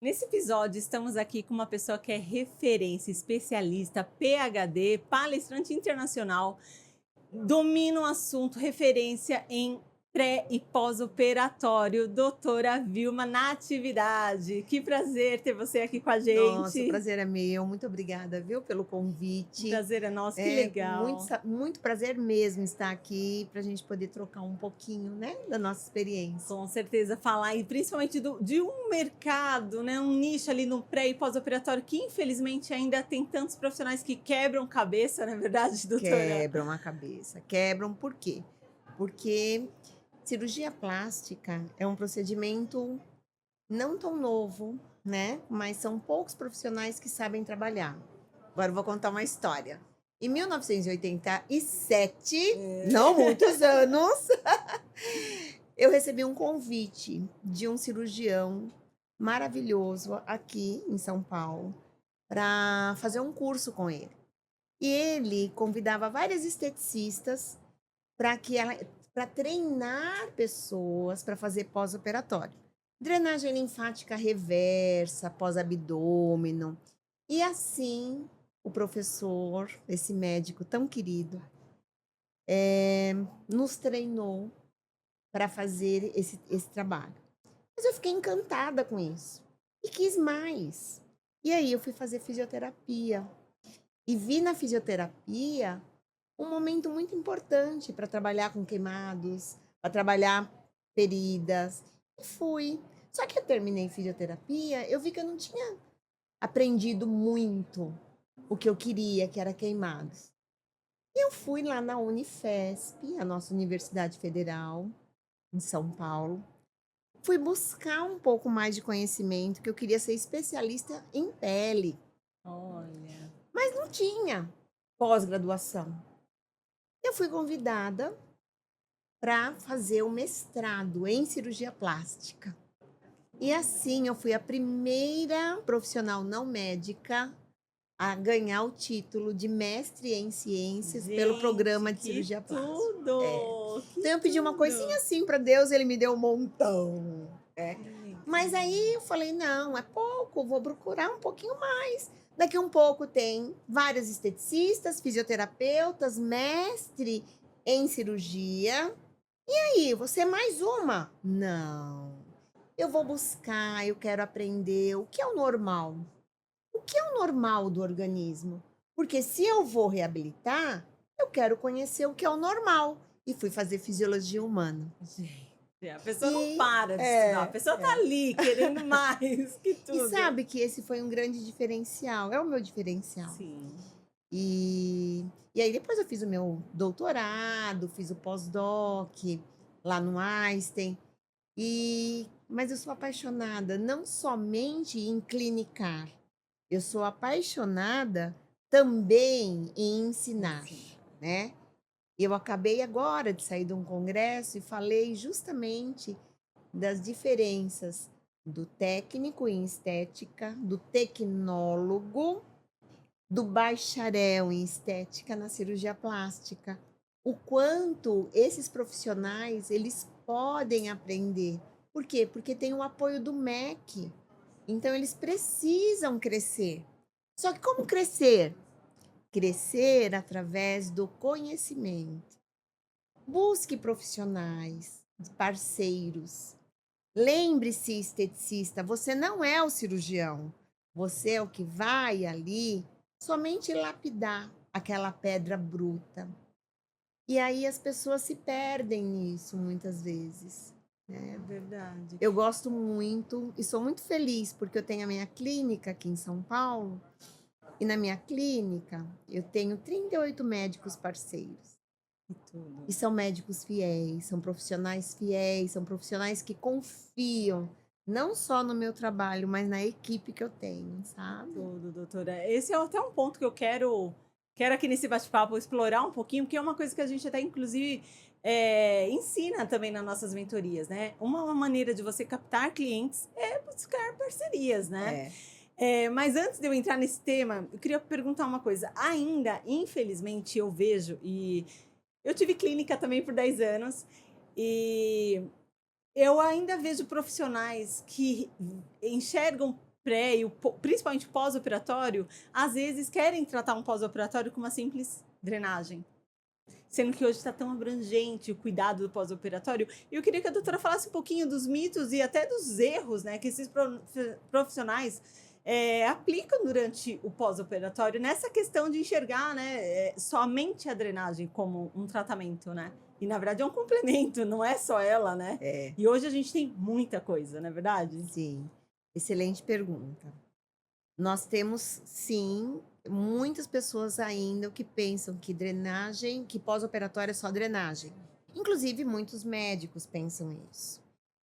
Nesse episódio, estamos aqui com uma pessoa que é referência, especialista, PhD, palestrante internacional, domina o assunto, referência em pré e pós-operatório, doutora Vilma Natividade. Que prazer ter você aqui com a Nossa, o gente. prazer é meu. Muito obrigada, viu, pelo O convite. prazer é nosso, que É muito, legal. muito prazer mesmo estar aqui para a gente poder trocar um pouquinho, né, da nossa experiência. Com certeza, falar e principalmente de um mercado, né, um nicho ali no pré e pós-operatório que infelizmente ainda tem tantos profissionais que quebram cabeça, não é verdade, doutora? Quebram a cabeça. Quebram por quê? Porque cirurgia plástica é um procedimento não tão novo, né? Mas são poucos profissionais que sabem trabalhar. Agora eu vou contar uma história. Em 1987, não muitos anos, eu recebi um convite de um cirurgião maravilhoso aqui em São Paulo para fazer um curso com ele. E ele convidava várias esteticistas para que ela para treinar pessoas para fazer pós-operatório. Drenagem linfática reversa, pós-abdômeno. E assim, o professor, esse médico tão querido, nos treinou para fazer esse trabalho. Mas eu fiquei encantada com isso e quis mais. E aí eu fui fazer fisioterapia e vi na fisioterapia um momento muito importante para trabalhar com queimados, para trabalhar feridas. E fui. Só que eu terminei fisioterapia, eu vi que eu não tinha aprendido muito o que eu queria, que era queimados. E eu fui lá na Unifesp, a nossa Universidade Federal, em São Paulo. Fui buscar um pouco mais de conhecimento, que eu queria ser especialista em pele, Olha, mas não tinha pós-graduação. Eu fui convidada para fazer o mestrado em cirurgia plástica. E assim eu fui a primeira profissional não médica a ganhar o título de mestre em ciências pelo gente, programa de que cirurgia plástica. É. tudo! Que Então eu pedi uma coisinha tudo! assim para Deus, ele me deu um montão. É. Mas Legal. aí eu falei, não, é pouco, vou procurar um pouquinho mais. Daqui um pouco tem vários esteticistas, fisioterapeutas, mestre em cirurgia. E aí, você é mais uma? Não. Eu vou buscar, eu quero aprender o que é o normal. O que é o normal do organismo? Porque se eu vou reabilitar, eu quero conhecer o que é o normal. E fui fazer fisiologia humana. Gente, a pessoa não E para de estudar, a é, pessoa tá é. ali querendo mais que E tudo. sabe que esse foi um grande diferencial, é o meu diferencial. Sim, E aí depois eu fiz o meu doutorado, fiz o pós-doc lá no Einstein. Mas eu sou apaixonada não somente em clinicar, eu sou apaixonada também em ensinar, sim. né? Eu acabei agora de sair de um congresso e falei justamente das diferenças do técnico em estética, do tecnólogo, do bacharel em estética na cirurgia plástica. O quanto esses profissionais, eles podem aprender. Por quê? Porque tem o apoio do MEC. Então eles precisam crescer. Só que como crescer? Crescer através do conhecimento. Busque profissionais, parceiros. Lembre-se, esteticista, você não é o cirurgião. Você é o que vai ali somente lapidar aquela pedra bruta. E aí as pessoas se perdem nisso muitas vezes, É né? verdade. Eu gosto muito e sou muito feliz porque eu tenho a minha clínica aqui em São Paulo. E na minha clínica eu tenho 38 médicos parceiros. Que tudo. E são médicos fiéis, são profissionais que confiam não só no meu trabalho, mas na equipe que eu tenho, sabe? Tudo, doutora. Esse é até um ponto que eu quero aqui nesse bate-papo explorar um pouquinho, porque é uma coisa que a gente até inclusive ensina também nas nossas mentorias, né? Uma maneira de você captar clientes é buscar parcerias, né? É. Mas antes de eu entrar nesse tema, eu queria perguntar uma coisa. Ainda, infelizmente, eu vejo, e eu tive clínica também por 10 anos, e eu ainda vejo profissionais que enxergam pré e principalmente pós-operatório, às vezes querem tratar um pós-operatório com uma simples drenagem. Sendo que hoje está tão abrangente o cuidado do pós-operatório. E eu queria que a doutora falasse um pouquinho dos mitos e até dos erros, né, que esses profissionais aplicam durante o pós-operatório nessa questão de enxergar, né, somente a drenagem como um tratamento, né? E na verdade é um complemento, não é só ela, né? É, E hoje a gente tem muita coisa, não é verdade? sim. Excelente pergunta. Nós temos, sim, muitas pessoas ainda que pensam que drenagem, que pós-operatório é só drenagem. Inclusive, muitos médicos pensam isso.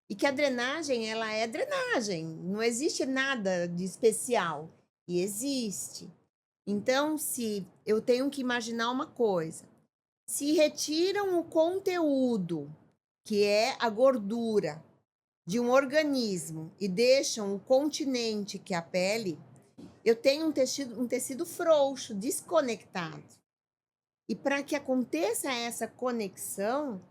E que a drenagem, ela é drenagem, não existe nada de especial. E existe. Então, se eu tenho que imaginar uma coisa, se retiram o conteúdo, que é a gordura, de um organismo e deixam o continente, que é a pele, eu tenho um tecido frouxo, desconectado. E para que aconteça essa conexão,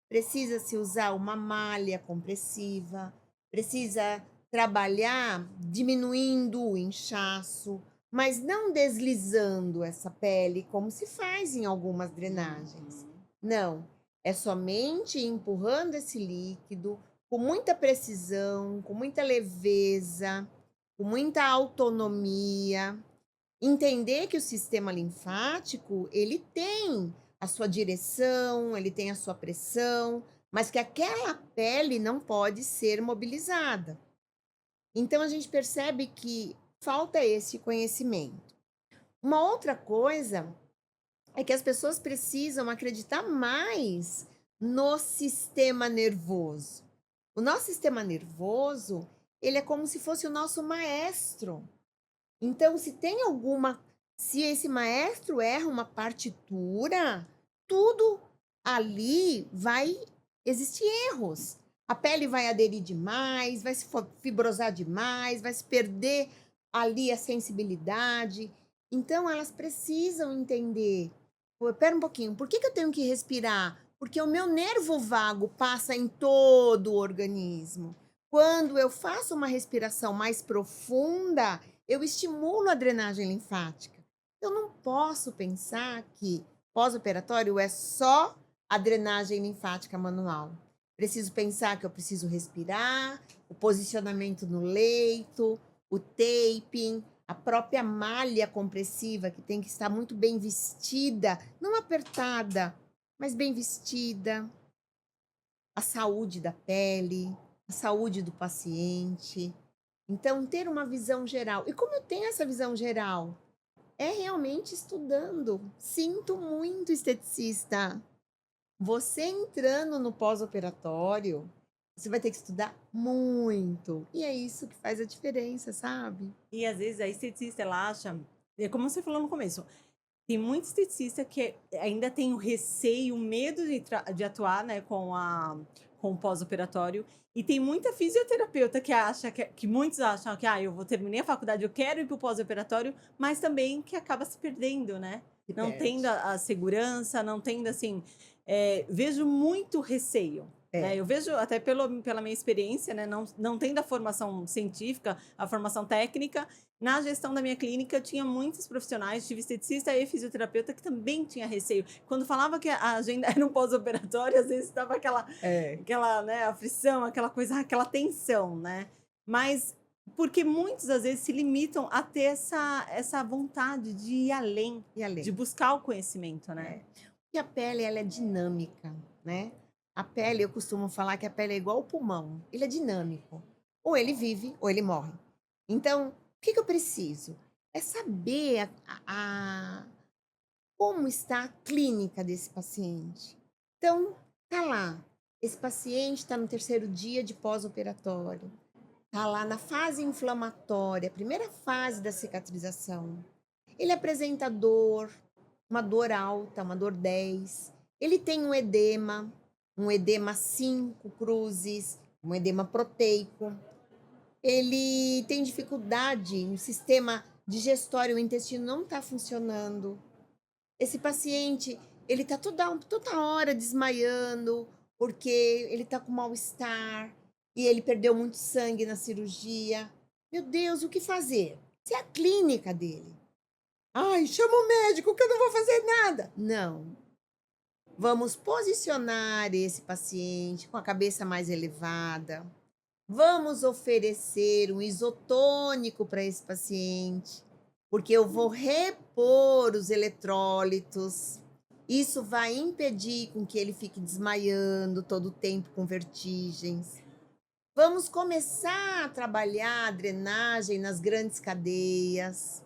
precisa-se usar uma malha compressiva, precisa trabalhar diminuindo o inchaço, mas não deslizando essa pele como se faz em algumas drenagens. Não, é somente empurrando esse líquido com muita precisão, com muita leveza, com muita autonomia. Entender que o sistema linfático, ele tem a sua direção, ele tem a sua pressão, mas que aquela pele não pode ser mobilizada. Então a gente percebe que falta esse conhecimento. Uma outra coisa é que as pessoas precisam acreditar mais no sistema nervoso. O nosso sistema nervoso, ele é como se fosse o nosso maestro. Então, se esse maestro erra uma partitura, tudo ali vai existir erros. A pele vai aderir demais, vai se fibrosar demais, vai se perder ali a sensibilidade. Então, elas precisam entender. Pô, espera um pouquinho, por que eu tenho que respirar? Porque o meu nervo vago passa em todo o organismo. Quando eu faço uma respiração mais profunda, eu estimulo a drenagem linfática. Eu não posso pensar que pós-operatório é só a drenagem linfática manual. Preciso pensar que eu preciso respirar, o posicionamento no leito, o taping, a própria malha compressiva, que tem que estar muito bem vestida, não apertada, mas bem vestida. A saúde da pele, a saúde do paciente. Então, ter uma visão geral. E como eu tenho essa visão geral? É realmente estudando. Sinto muito, esteticista. Você entrando no pós-operatório, você vai ter que estudar muito. E é isso que faz a diferença, sabe? E às vezes a esteticista, ela acha, é como você falou no começo, tem muito esteticista que ainda tem o receio, o medo de atuar, né, com o pós-operatório. E tem muita fisioterapeuta que acha, que muitos acham que, eu terminei a faculdade, eu quero ir para o pós-operatório, mas também que acaba se perdendo, né? Se Não tendo perde. a segurança, não tendo, assim, vejo muito receio. Né? É. Eu vejo até pela minha experiência, né, não tendo a formação científica, a formação técnica, na gestão da minha clínica, eu tinha muitos profissionais, tive esteticista e fisioterapeuta que também tinha receio. Quando falava que a agenda era um pós-operatório, às vezes estava É. aquela, né, aflição, aquela coisa, aquela tensão, né? Mas porque muitos, às vezes, se limitam a ter essa vontade de ir além, E de além? buscar o conhecimento, né? É. E a pele, ela é dinâmica, né? A pele, eu costumo falar que a pele é igual o pulmão. Ele é dinâmico. Ou ele vive, ou ele morre. Então, o que eu preciso? É saber como está a clínica desse paciente. Então, tá lá. Esse paciente está no terceiro dia de pós-operatório. Tá lá na fase inflamatória, primeira fase da cicatrização. Ele apresenta dor, uma dor alta, uma dor 10. Ele tem um edema 5 cruzes, um edema proteico. Ele tem dificuldade, o sistema digestório, o intestino não está funcionando. Esse paciente, ele está toda hora desmaiando, porque ele está com mal-estar e ele perdeu muito sangue na cirurgia. Meu Deus, o que fazer? Isso é a clínica dele. Ai, chama o médico que eu não vou fazer nada. Não. Vamos posicionar esse paciente com a cabeça mais elevada. Vamos oferecer um isotônico para esse paciente, porque eu vou repor os eletrólitos. Isso vai impedir com que ele fique desmaiando todo o tempo com vertigens. Vamos começar a trabalhar a drenagem nas grandes cadeias.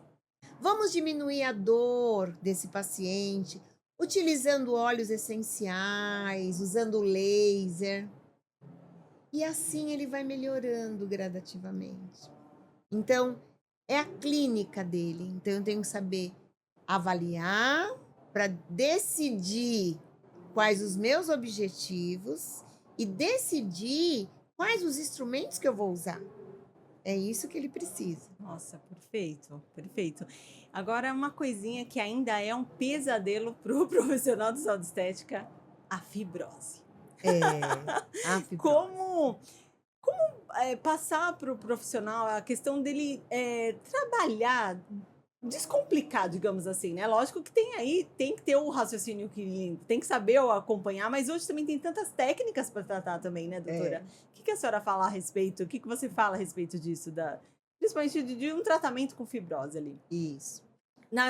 Vamos diminuir a dor desse paciente utilizando óleos essenciais, usando laser. E assim ele vai melhorando gradativamente. Então, é a clínica dele. Então, eu tenho que saber avaliar para decidir quais os meus objetivos e decidir quais os instrumentos que eu vou usar. É isso que ele precisa. Nossa, perfeito, perfeito. Agora, uma coisinha que ainda é um pesadelo para o profissional de saúde estética, a fibrose. A fibrose. Como passar para o profissional a questão dele trabalhar, descomplicar, digamos assim, né? Lógico que tem que ter o raciocínio clínico, tem que saber acompanhar, mas hoje também tem tantas técnicas para tratar também, né, doutora? O que a senhora fala a respeito? O que você fala a respeito disso, principalmente de um tratamento com fibrose ali? Isso.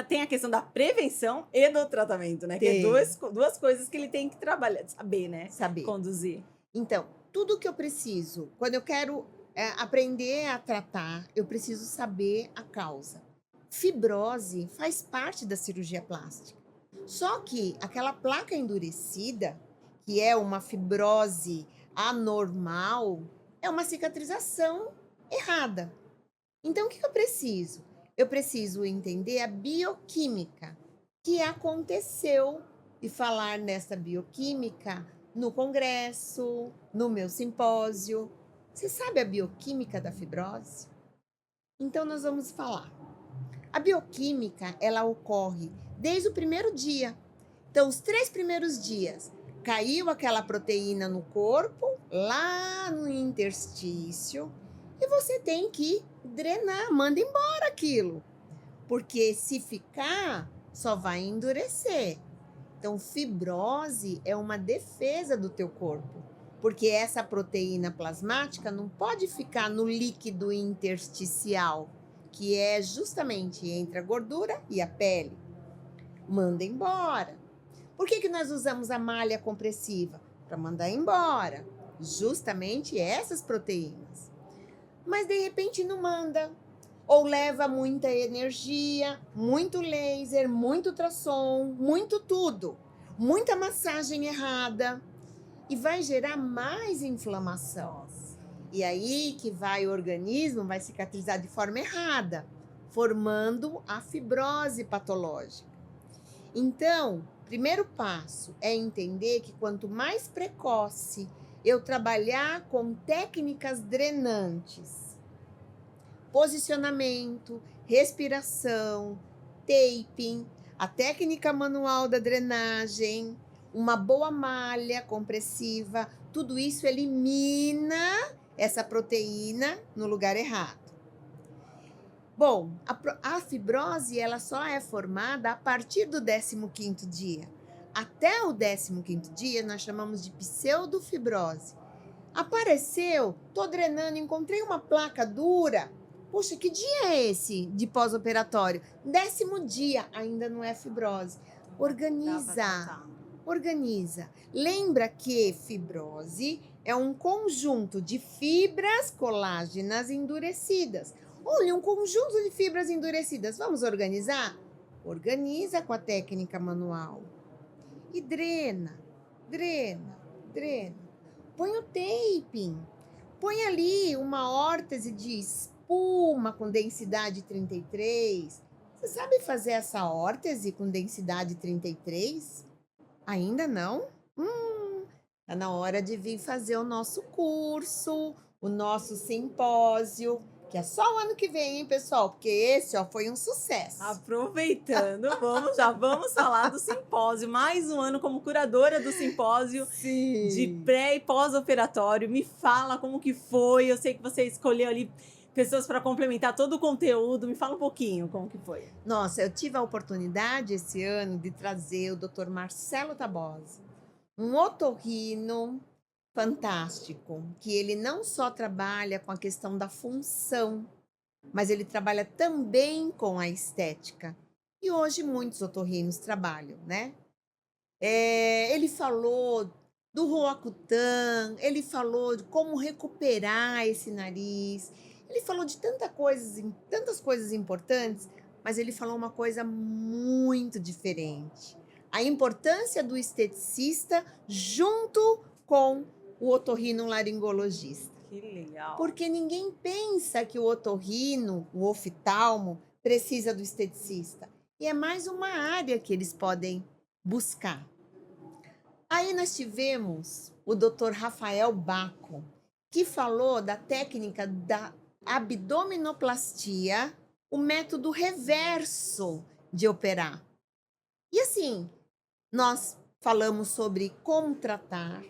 Tem a questão da prevenção e do tratamento, né? Que é duas coisas que ele tem que trabalhar, saber, né? Saber. Conduzir. Então, tudo que eu preciso, quando eu quero aprender a tratar, eu preciso saber a causa. Fibrose faz parte da cirurgia plástica. Só que aquela placa endurecida, que é uma fibrose anormal, é uma cicatrização errada. Então, o que eu preciso? Eu preciso entender a bioquímica que aconteceu e falar nessa bioquímica no congresso, no meu simpósio. Você sabe a bioquímica da fibrose? Então, nós vamos falar. A bioquímica, ela ocorre desde o primeiro dia. Então, os 3 primeiros dias, caiu aquela proteína no corpo, lá no interstício, e você tem que drenar, manda embora aquilo. Porque se ficar, só vai endurecer. Então, fibrose é uma defesa do teu corpo, porque essa proteína plasmática não pode ficar no líquido intersticial, que é justamente entre a gordura e a pele. Manda embora. Por que nós usamos a malha compressiva? Para mandar embora justamente essas proteínas. Mas de repente não manda, ou leva muita energia, muito laser, muito ultrassom, muito tudo, muita massagem errada, e vai gerar mais inflamação. E aí que vai o organismo, vai cicatrizar de forma errada, formando a fibrose patológica. Então, primeiro passo é entender que quanto mais precoce eu trabalhar com técnicas drenantes, posicionamento, respiração, taping, a técnica manual da drenagem, uma boa malha compressiva, tudo isso elimina essa proteína no lugar errado. Bom, a fibrose ela só é formada a partir do 15º dia. Até o 15º dia nós chamamos de pseudofibrose. Apareceu, tô drenando, encontrei uma placa dura. Poxa, que dia é esse de pós-operatório? 10º dia, ainda não é fibrose. Organiza. Lembra que fibrose é um conjunto de fibras colágenas endurecidas. Olha, um conjunto de fibras endurecidas. Vamos organizar? Organiza com a técnica manual. E drena. Põe o taping. Põe ali uma órtese de espuma com densidade 33. Você sabe fazer essa órtese com densidade 33? Ainda não? Tá na hora de vir fazer o nosso curso, o nosso simpósio, que é só o ano que vem, hein, pessoal? Porque esse, foi um sucesso. Aproveitando, já vamos falar do simpósio. Mais um ano como curadora do simpósio. Sim. De pré e pós-operatório. Me fala como que foi. Eu sei que você escolheu ali pessoas para complementar todo o conteúdo. Me fala um pouquinho como que foi. Nossa, eu tive a oportunidade esse ano de trazer o Dr. Marcelo Tabosi, um otorrino fantástico, que ele não só trabalha com a questão da função, mas ele trabalha também com a estética. E hoje muitos otorrinos trabalham, né? Ele falou do Roacutan, ele falou de como recuperar esse nariz, ele falou de tantas coisas importantes, mas ele falou uma coisa muito diferente. A importância do esteticista junto com o otorrinolaringologista. Que legal. Porque ninguém pensa que o otorrino, o oftalmo, precisa do esteticista. E é mais uma área que eles podem buscar. Aí nós tivemos o Dr. Rafael Baco, que falou da técnica da abdominoplastia, o método reverso de operar. E assim, nós falamos sobre como tratar,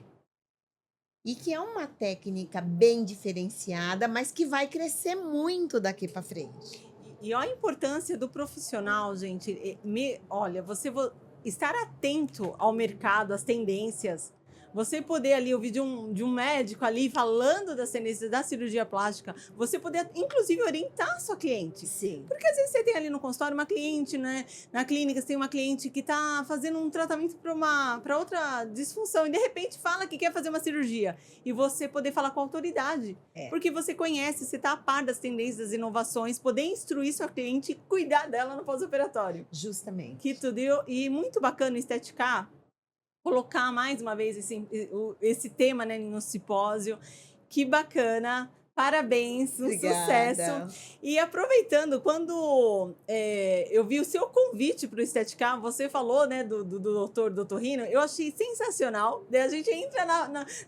e que é uma técnica bem diferenciada, mas que vai crescer muito daqui para frente. E olha a importância do profissional, gente. Olha, estar atento ao mercado, às tendências. Você poder ali ouvir de um médico ali falando das tendências da cirurgia plástica, você poder, inclusive, orientar a sua cliente. Sim. Porque às vezes você tem ali no consultório uma cliente, né? Na clínica você tem uma cliente que está fazendo um tratamento para outra disfunção e de repente fala que quer fazer uma cirurgia. E você poder falar com autoridade. Porque você conhece, você está a par das tendências, das inovações, poder instruir sua cliente e cuidar dela no pós-operatório. Justamente. Que tudo. E muito bacana o Esteticar colocar mais uma vez esse tema, né, no simpósio. Que bacana. Parabéns, um Obrigada. sucesso. E aproveitando, quando eu vi o seu convite para o Esteticar, você falou, né, do doutor Otorrino, eu achei sensacional. Daí a gente entra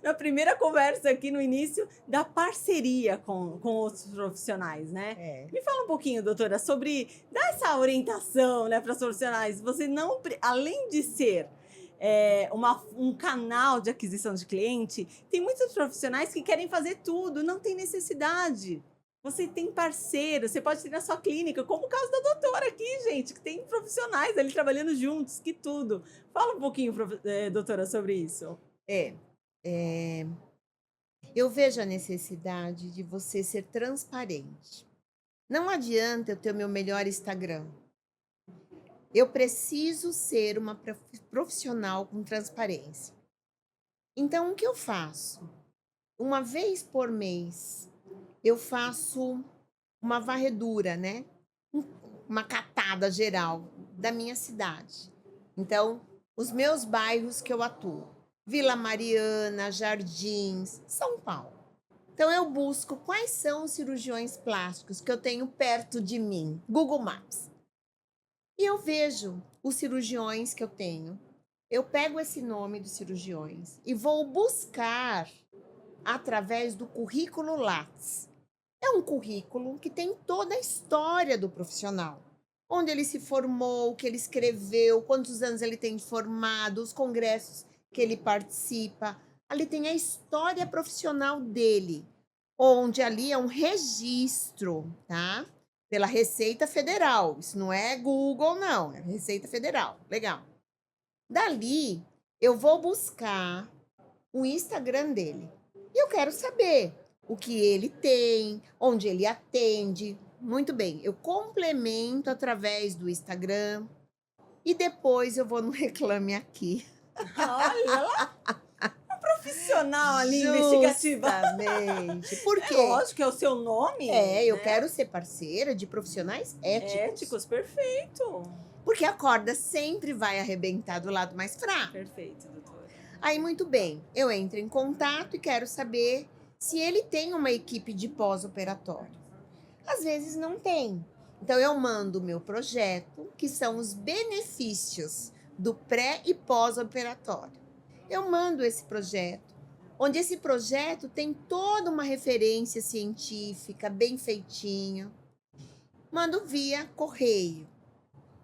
na primeira conversa aqui no início da parceria com outros profissionais, né? Me fala um pouquinho, doutora, sobre dar essa orientação, né, para os profissionais. Você não, além de ser um canal de aquisição de cliente, tem muitos profissionais que querem fazer tudo, não tem necessidade. Você tem parceiro, você pode ter na sua clínica, como o caso da doutora aqui, gente, que tem profissionais ali trabalhando juntos, que tudo. Fala um pouquinho, doutora, sobre isso. Eu vejo a necessidade de você ser transparente. Não adianta eu ter o meu melhor Instagram. Eu preciso ser uma profissional com transparência. Então, o que eu faço? Uma vez por mês, eu faço uma varredura, né? Uma catada geral da minha cidade. Então, os meus bairros que eu atuo: Vila Mariana, Jardins, São Paulo. Então, eu busco quais são os cirurgiões plásticos que eu tenho perto de mim. Google Maps. E eu vejo os cirurgiões que eu tenho. Eu pego esse nome dos cirurgiões e vou buscar através do currículo Lattes. É um currículo que tem toda a história do profissional. Onde ele se formou, o que ele escreveu, quantos anos ele tem formado, os congressos que ele participa. Ali tem a história profissional dele, onde ali é um registro, tá? Pela Receita Federal. Isso não é Google, não. É Receita Federal. Legal. Dali, eu vou buscar o Instagram dele. E eu quero saber o que ele tem, onde ele atende. Muito bem, eu complemento através do Instagram e depois eu vou no Reclame Aqui. Olha lá! Profissional ali, investigativa. Justamente. Por quê? Lógico que é o seu nome. Eu quero ser parceira de profissionais éticos. Éticos, perfeito. Porque a corda sempre vai arrebentar do lado mais fraco. Perfeito, doutora. Aí, muito bem, eu entro em contato e quero saber se ele tem uma equipe de pós-operatório. Às vezes não tem. Então, eu mando o meu projeto, que são os benefícios do pré e pós-operatório. Eu mando esse projeto, onde esse projeto tem toda uma referência científica, bem feitinho. Mando via correio.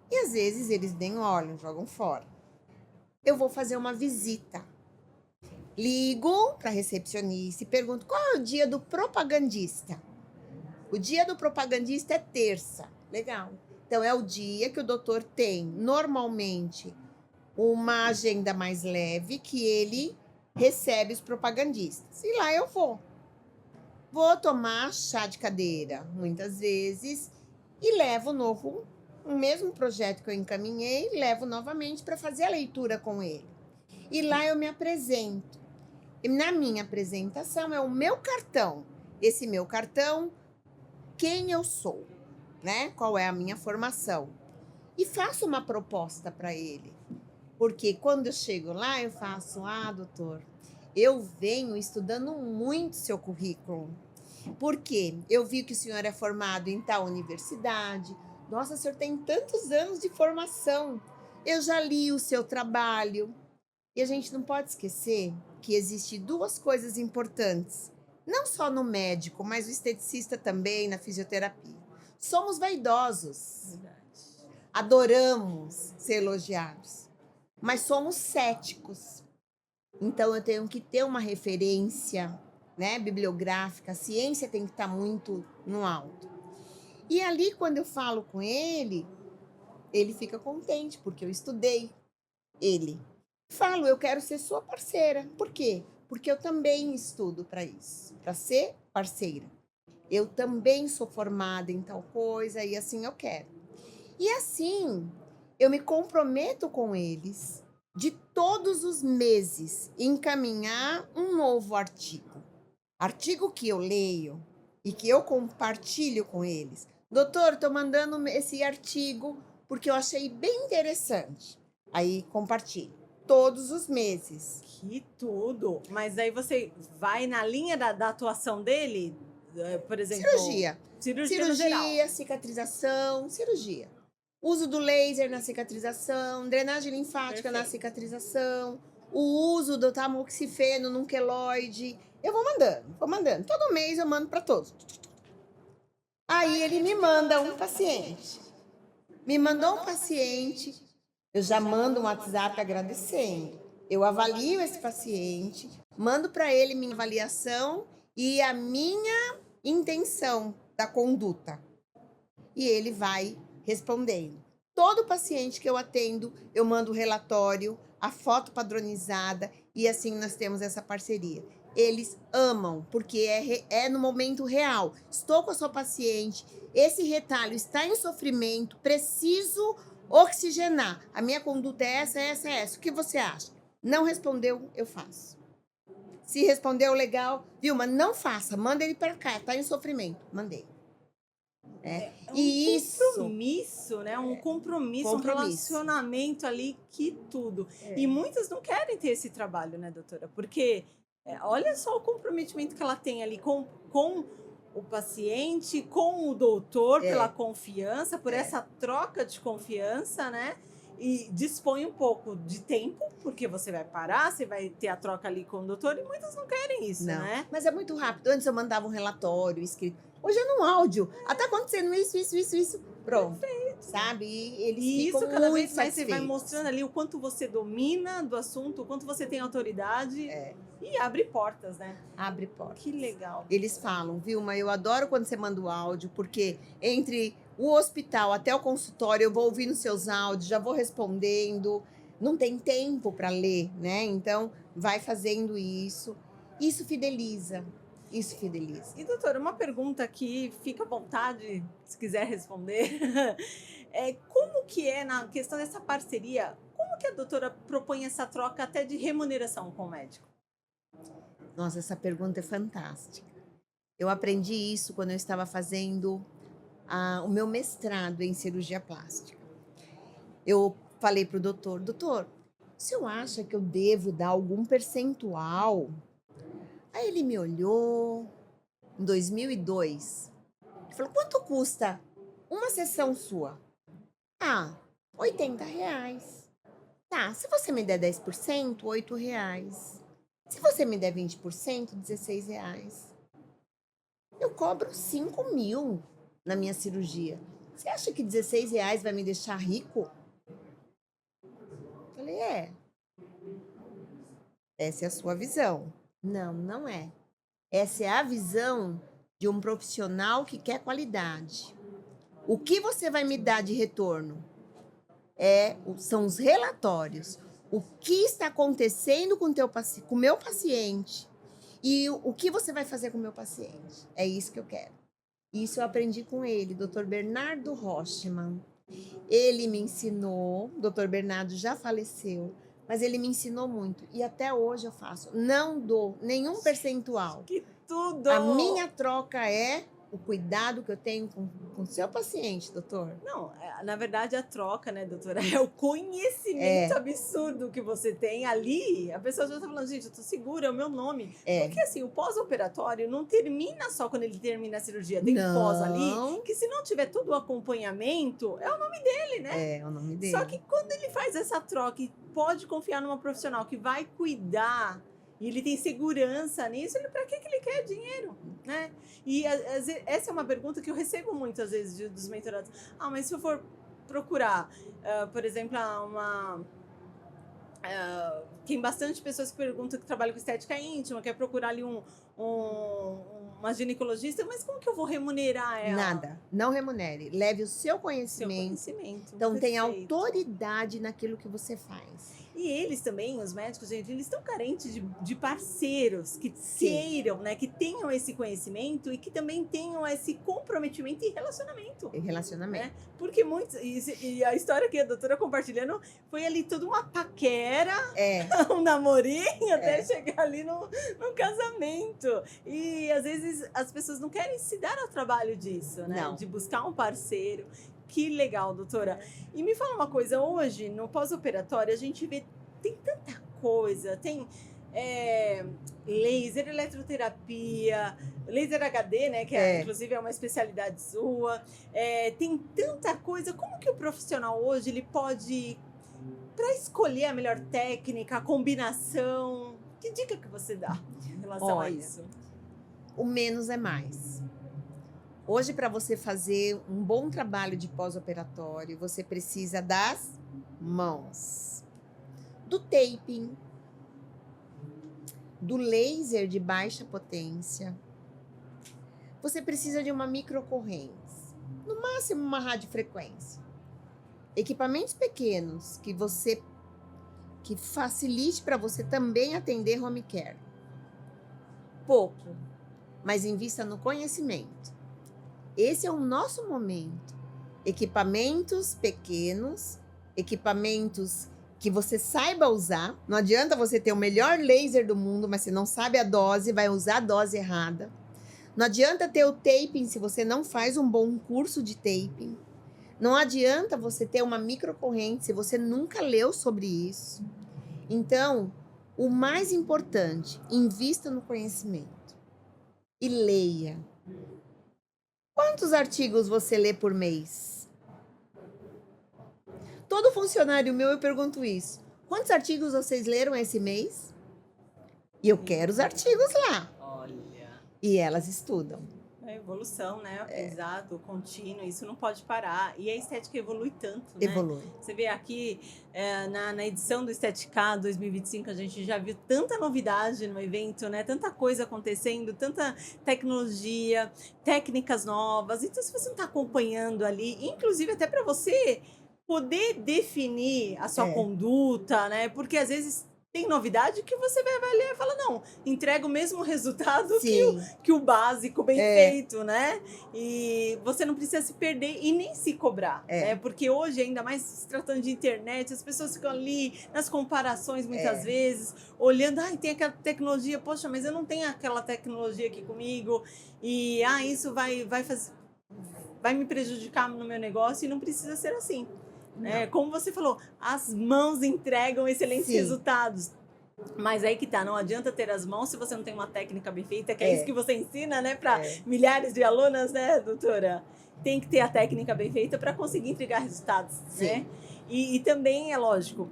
E às vezes eles nem olham, jogam fora. Eu vou fazer uma visita. Ligo para a recepcionista e pergunto qual é o dia do propagandista. O dia do propagandista é terça. Legal. Então, é o dia que o doutor tem, normalmente, uma agenda mais leve, que ele recebe os propagandistas. E lá eu vou. Vou tomar chá de cadeira, muitas vezes, e levo o mesmo projeto que eu encaminhei, levo novamente para fazer a leitura com ele. E lá eu me apresento. E na minha apresentação é o meu cartão. Esse meu cartão, quem eu sou, né? Qual é a minha formação? E faço uma proposta para ele. Porque quando eu chego lá, eu faço, doutor, eu venho estudando muito seu currículo. Porque eu vi que o senhor é formado em tal universidade. Nossa, o senhor tem tantos anos de formação. Eu já li o seu trabalho. E a gente não pode esquecer que existem duas coisas importantes. Não só no médico, mas o esteticista também, na fisioterapia. Somos vaidosos. Adoramos ser elogiados. Mas somos céticos. Então, eu tenho que ter uma referência, né, bibliográfica. A ciência tem que estar muito no alto. E ali, quando eu falo com ele fica contente, porque eu estudei ele. Falo, eu quero ser sua parceira. Por quê? Porque eu também estudo para isso, para ser parceira. Eu também sou formada em tal coisa e assim eu quero. E assim, eu me comprometo com eles de todos os meses encaminhar um novo artigo. Artigo que eu leio e que eu compartilho com eles. Doutor, estou mandando esse artigo porque eu achei bem interessante. Aí compartilho. Todos os meses. Que tudo! Mas aí você vai na linha da atuação dele? Por exemplo... Cirurgia. Cirurgia no geral. Cicatrização, cirurgia. Uso do laser na cicatrização, drenagem linfática na cicatrização, o uso do tamoxifeno num queloide. Eu vou mandando. Todo mês eu mando para todos. Aí ele me manda um paciente. Me mandou um paciente, eu já mando um WhatsApp agradecendo. Eu avalio esse paciente, mando para ele minha avaliação e a minha intenção da conduta. E ele vai respondendo. Todo paciente que eu atendo, eu mando o relatório, a foto padronizada e assim nós temos essa parceria. Eles amam, porque é no momento real. Estou com a sua paciente, esse retalho está em sofrimento, preciso oxigenar. A minha conduta é essa. O que você acha? Não respondeu, eu faço. Se respondeu, legal. Vilma, não faça, manda ele para cá, está em sofrimento. Mandei. É um E compromisso, né? Um compromisso, um relacionamento ali, que tudo. E muitas não querem ter esse trabalho, né, doutora? Porque olha só o comprometimento que ela tem ali com o paciente, com o doutor, pela confiança, por essa troca de confiança, né? E dispõe um pouco de tempo, porque você vai parar, você vai ter a troca ali com o doutor, e muitas não querem isso, né? Mas é muito rápido. Antes eu mandava um relatório escrito. Hoje é num áudio. Tá acontecendo isso. Pronto. Perfeito. Sabe? E eles ficam cada muito vez mais satisfeitos. você vai mostrando ali o quanto você domina do assunto, o quanto você tem autoridade. E abre portas, né? Abre portas. Que legal. Eles falam, Vilma, eu adoro quando você manda o áudio, porque entre o hospital até o consultório eu vou ouvindo seus áudios, já vou respondendo. Não tem tempo para ler, né? Então, vai fazendo isso. Isso fideliza. E, doutora, uma pergunta aqui, fica à vontade, se quiser responder. Como que é na questão dessa parceria? Como que a doutora propõe essa troca até de remuneração com o médico? Nossa, essa pergunta é fantástica. Eu aprendi isso quando eu estava fazendo o meu mestrado em cirurgia plástica. Eu falei para o doutor, o senhor acha que eu devo dar algum percentual? Aí ele me olhou, em 2002, e falou, quanto custa uma sessão sua? R$80. Tá, se você me der 10%, R$8. Se você me der 20%, R$16. Eu cobro 5.000 na minha cirurgia. Você acha que R$16 vai me deixar rico? Falei, essa é a sua visão. Não, não é. Essa é a visão de um profissional que quer qualidade. O que você vai me dar de retorno? São os relatórios. O que está acontecendo com o meu paciente e o que você vai fazer com o meu paciente. É isso que eu quero. Isso eu aprendi com ele, Dr. Bernardo Rochman. Ele me ensinou, Dr. Bernardo já faleceu, mas ele me ensinou muito. E até hoje eu faço. Não dou nenhum percentual. Que tudo! A minha troca é o cuidado que eu tenho com o seu paciente, doutor. Não, na verdade a troca, né, doutora, é o conhecimento absurdo que você tem ali. A pessoa já tá falando, gente, eu tô segura, é o meu nome. Porque assim, o pós-operatório não termina só quando ele termina a cirurgia. Tem pós ali, que se não tiver todo o acompanhamento, é o nome dele, né? É o nome dele. Só que quando ele faz essa troca e pode confiar numa profissional que vai cuidar, e ele tem segurança nisso, para que ele quer dinheiro, né? E essa é uma pergunta que eu recebo muito, às vezes, dos mentorados. Mas se eu for procurar, por exemplo, tem bastante pessoas que perguntam que trabalham com estética íntima, quer procurar ali uma ginecologista, mas como que eu vou remunerar ela? Nada, não remunere. Leve o seu conhecimento. Então, tem autoridade naquilo que você faz. E eles também, os médicos, gente, eles estão carentes de parceiros que queiram, né? Que tenham esse conhecimento e que também tenham esse comprometimento e relacionamento. Né? Porque muitos... E a história que a doutora compartilhando foi ali toda uma paquera, um namorinho, até chegar ali no casamento. E às vezes as pessoas não querem se dar ao trabalho disso, né? Não. De buscar um parceiro. Que legal, doutora. E me fala uma coisa, hoje, no pós-operatório, a gente vê, tem tanta coisa, tem laser, eletroterapia, laser HD, né, que inclusive é uma especialidade sua, tem tanta coisa. Como que o profissional hoje, ele pode, para escolher a melhor técnica, a combinação, que dica que você dá em relação a isso? O menos é mais. Hoje, para você fazer um bom trabalho de pós-operatório, você precisa das mãos, do taping, do laser de baixa potência. Você precisa de uma microcorrência, no máximo uma radiofrequência. Equipamentos pequenos que facilite para você também atender home care. Pouco, mas invista no conhecimento. Esse é o nosso momento. Equipamentos pequenos, equipamentos que você saiba usar. Não adianta você ter o melhor laser do mundo, mas você não sabe a dose, vai usar a dose errada. Não adianta ter o taping se você não faz um bom curso de taping. Não adianta você ter uma microcorrente se você nunca leu sobre isso. Então, o mais importante, invista no conhecimento e leia. Quantos artigos você lê por mês? Todo funcionário meu, eu pergunto isso. Quantos artigos vocês leram esse mês? E eu quero os artigos lá. Olha. E elas estudam. É evolução, né? Aprendizado contínuo, isso não pode parar. E a estética evolui tanto, né? Evolui. Você vê aqui, na edição do Estetica 2025, a gente já viu tanta novidade no evento, né? Tanta coisa acontecendo, tanta tecnologia, técnicas novas. Então, se você não está acompanhando ali, inclusive até para você poder definir a sua conduta, né? Porque às vezes tem novidade que você vai avaliar e fala, não, entrega o mesmo resultado que o básico bem feito, né? E você não precisa se perder e nem se cobrar, né? Porque hoje, ainda mais se tratando de internet, as pessoas ficam ali nas comparações muitas vezes, olhando, tem aquela tecnologia, poxa, mas eu não tenho aquela tecnologia aqui comigo, e isso vai me prejudicar no meu negócio, e não precisa ser assim. Como você falou, as mãos entregam excelentes resultados. Mas aí que tá, não adianta ter as mãos se você não tem uma técnica bem feita, que é isso que você ensina, né, para milhares de alunas, né, doutora? Tem que ter a técnica bem feita para conseguir entregar resultados, né? E também, é lógico,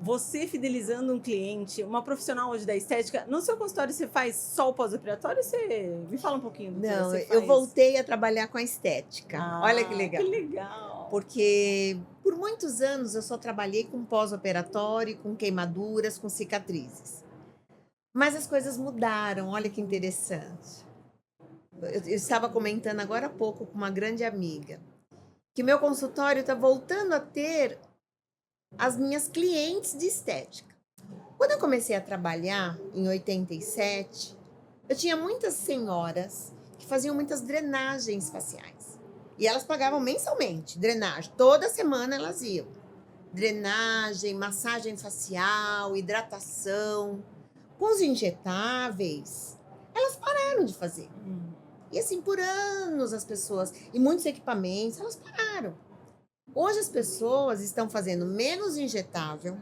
você fidelizando um cliente, uma profissional hoje da estética, no seu consultório você faz só o pós-operatório? Você me fala um pouquinho do que você faz. Eu voltei a trabalhar com a estética. Olha que legal. Que legal. Porque por muitos anos eu só trabalhei com pós-operatório, com queimaduras, com cicatrizes. Mas as coisas mudaram, olha que interessante. Eu estava comentando agora há pouco com uma grande amiga que meu consultório está voltando a ter as minhas clientes de estética. Quando eu comecei a trabalhar em 87, eu tinha muitas senhoras que faziam muitas drenagens faciais. E elas pagavam mensalmente, drenagem. Toda semana elas iam. Drenagem, massagem facial, hidratação. Com os injetáveis, elas pararam de fazer. E assim, por anos as pessoas, e muitos equipamentos, elas pararam. Hoje as pessoas estão fazendo menos injetável.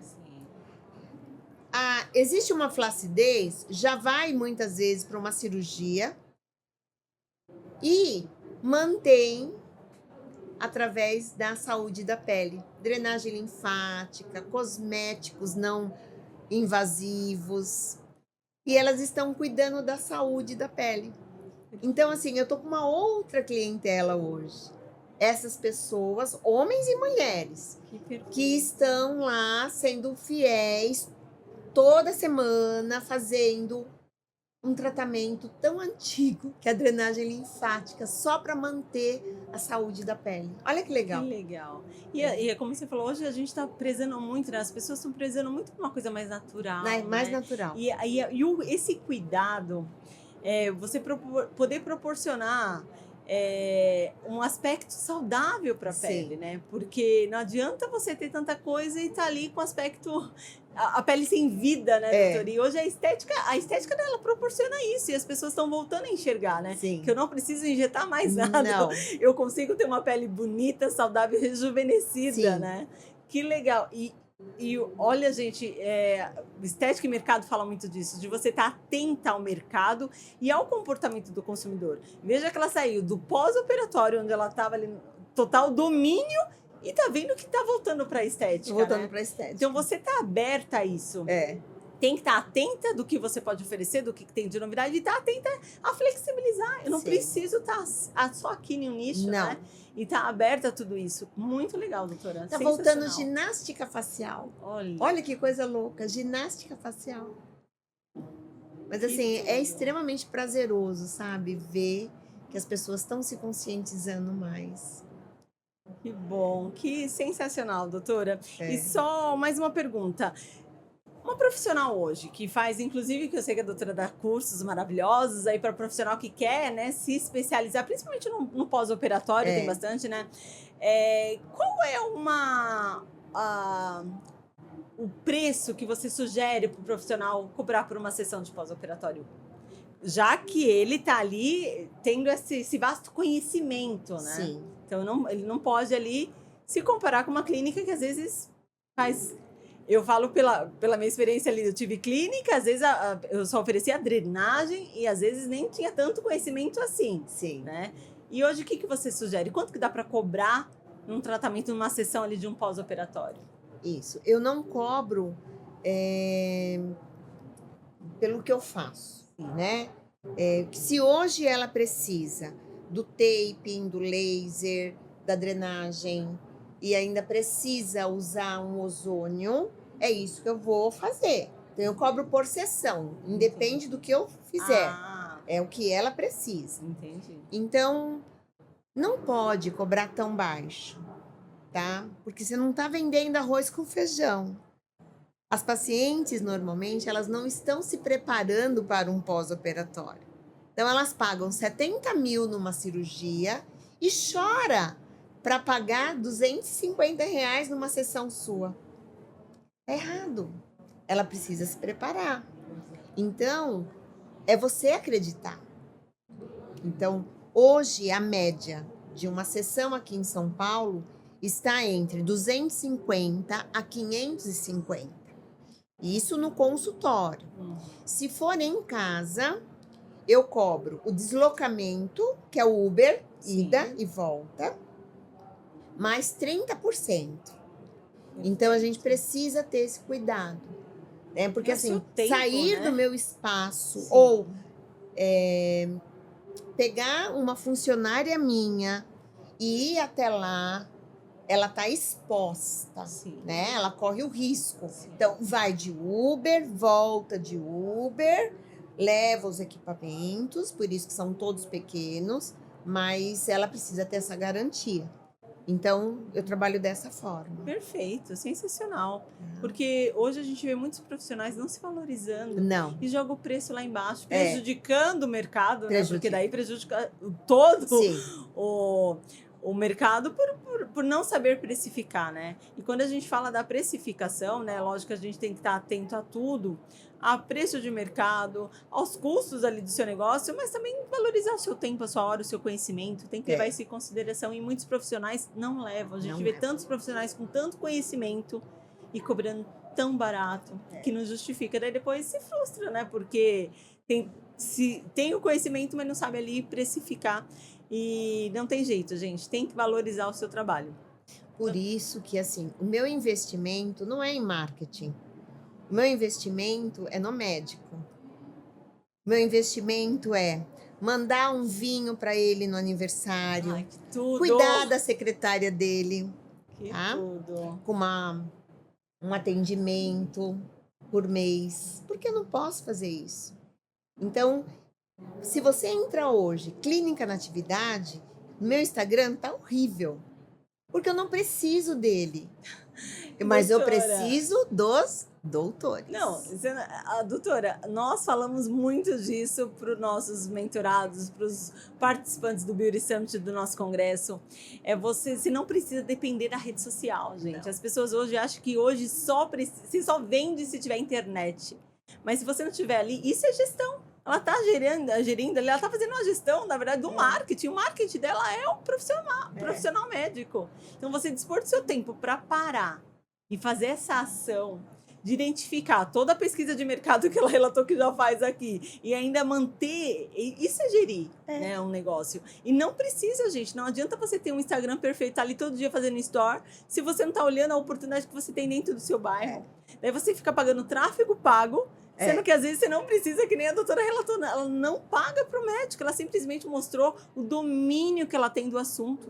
Existe uma flacidez, já vai muitas vezes para uma cirurgia e mantém através da saúde da pele. Drenagem linfática, cosméticos não invasivos. E elas estão cuidando da saúde da pele. Então, assim, eu tô com uma outra clientela hoje. Essas pessoas, homens e mulheres, que estão lá sendo fiéis toda semana, fazendo um tratamento tão antigo que é a drenagem linfática, só para manter a saúde da pele. Olha que legal. Que legal. E como você falou, hoje a gente está prezando muito, né? As pessoas estão prezando muito por uma coisa mais natural. Mais né? natural. Esse cuidado, você poder proporcionar um aspecto saudável para a pele, né? Porque não adianta você ter tanta coisa e tá ali com aspecto a pele sem vida, né, doutora? E hoje a estética dela proporciona isso e as pessoas estão voltando a enxergar, né? Sim. Que eu não preciso injetar mais nada. Não. Eu consigo ter uma pele bonita, saudável, rejuvenescida, Sim. né? Que legal. E olha, gente, estética e mercado fala muito disso, de você estar atenta ao mercado e ao comportamento do consumidor. Veja que ela saiu do pós-operatório, onde ela estava ali no total domínio, e tá vendo que tá voltando para a estética. Voltando para a estética. Então você tá aberta a isso. Tem que estar atenta do que você pode oferecer, do que tem de novidade, e estar atenta a flexibilizar. Eu não preciso estar só aqui em um nicho, né? E tá aberta a tudo isso. Muito legal, doutora. Tá voltando ginástica facial. Olha que coisa louca, ginástica facial. Mas assim, é extremamente prazeroso, sabe? Ver que as pessoas estão se conscientizando mais. Que bom, que sensacional, doutora. E só mais uma pergunta. Uma profissional hoje, que faz, inclusive, que eu sei que a doutora dá cursos maravilhosos aí para profissional que quer, né, se especializar, principalmente no pós-operatório, tem bastante, né? Qual é o preço que você sugere para o profissional cobrar por uma sessão de pós-operatório? Já que ele está ali tendo esse vasto conhecimento, né? Sim. Então, ele não pode ali se comparar com uma clínica que às vezes faz... Eu falo pela minha experiência ali, eu tive clínica, às vezes eu só oferecia drenagem e às vezes nem tinha tanto conhecimento assim. Sim. Né? E hoje o que você sugere? Quanto que dá para cobrar num tratamento, numa sessão ali de um pós-operatório? Isso. Eu não cobro pelo que eu faço, né? Se hoje ela precisa do taping, do laser, da drenagem e ainda precisa usar um ozônio, é isso que eu vou fazer. Então eu cobro por sessão, independe do que eu fizer. É o que ela precisa. Entendi. Então não pode cobrar tão baixo, tá? Porque você não está vendendo arroz com feijão. As pacientes, normalmente, elas não estão se preparando para um pós-operatório. Então, elas pagam 70 mil numa cirurgia e chora para pagar 250 reais numa sessão sua. É errado. Ela precisa se preparar. Então, é você acreditar. Então, hoje, a média de uma sessão aqui em São Paulo está entre 250 a 550. Isso no consultório. Se for em casa, eu cobro o deslocamento, que é o Uber, ida e volta, mais 30%. Então, a gente precisa ter esse cuidado. Né? Porque, assim, sair do meu espaço ou pegar uma funcionária minha e ir até lá, ela está exposta, né? Ela corre o risco. Então, vai de Uber, volta de Uber, leva os equipamentos, por isso que são todos pequenos, mas ela precisa ter essa garantia. Então, eu trabalho dessa forma. Perfeito, sensacional. Porque hoje a gente vê muitos profissionais não se valorizando Não, e joga o preço lá embaixo, É. prejudicando o mercado, né? Porque Prejudica. daí prejudica todo sim, o mercado por não saber precificar, né? E quando a gente fala da precificação, né? Lógico que a gente tem que estar atento a tudo, a preço de mercado, aos custos ali do seu negócio, mas também valorizar o seu tempo, a sua hora, o seu conhecimento, tem que levar É. isso em consideração e muitos profissionais não levam. A gente Não vê levam. tantos profissionais com tanto conhecimento e cobrando tão barato que não justifica. Daí depois se frustra, né? Porque tem o conhecimento, mas não sabe ali precificar. E não tem jeito, gente. Tem que valorizar o seu trabalho. Por isso que, assim, o meu investimento não é em marketing. O meu investimento é no médico. O meu investimento é mandar um vinho para ele no aniversário, Ai, que tudo! cuidar da secretária dele, Que tá? tudo! Com um atendimento por mês. Porque eu não posso fazer isso. Então, se você entra hoje, Clínica Natividade, no meu Instagram tá horrível. Porque eu não preciso dele. Mas eu Doutora, preciso dos doutores. Não, doutora, nós falamos muito disso para os nossos mentorados, para os participantes do Beauty Summit do nosso congresso. Você não precisa depender da rede social, gente. Não. As pessoas hoje acham que hoje se só vende se tiver internet. Mas se você não tiver ali, isso é gestão. Ela está gerindo, ela está fazendo uma gestão, na verdade, do marketing. O marketing dela é um profissional médico. Então, você dispor do seu tempo para parar e fazer essa ação de identificar toda a pesquisa de mercado que ela relatou que já faz aqui e ainda manter, isso é gerir, né, um negócio. E não precisa, gente, não adianta você ter um Instagram perfeito, tá ali todo dia fazendo store, se você não tá olhando a oportunidade que você tem dentro do seu bairro. Daí você fica pagando tráfego pago, sendo que às vezes você não precisa, que nem a doutora relatou, ela não paga para o médico, ela simplesmente mostrou o domínio que ela tem do assunto.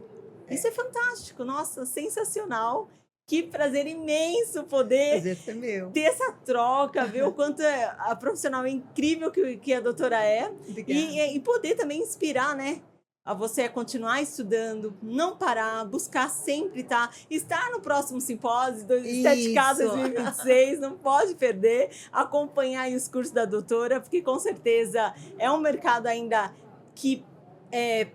Isso é fantástico, nossa, sensacional. Que prazer imenso poder Prazer foi meu. ter essa troca, ver o quanto a profissional incrível que a doutora é. E poder também inspirar, né? A você a continuar estudando, não parar, buscar sempre estar no próximo simpósio, Esteticado 2026, não pode perder, acompanhar aí os cursos da doutora, porque com certeza é um mercado ainda que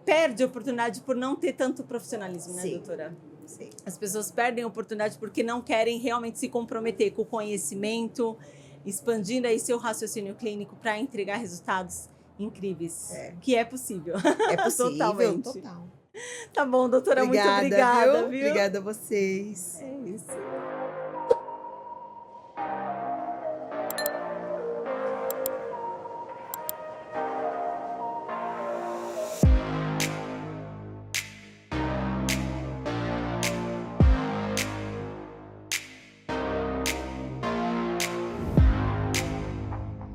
perde oportunidade por não ter tanto profissionalismo, né, doutora? Sim. As pessoas perdem oportunidade porque não querem realmente se comprometer com o conhecimento, expandindo aí seu raciocínio clínico para entregar resultados incríveis, que é possível. É possível, Totalmente. total. Tá bom, doutora, Obrigada, muito obrigada, viu? Obrigada a vocês. É isso.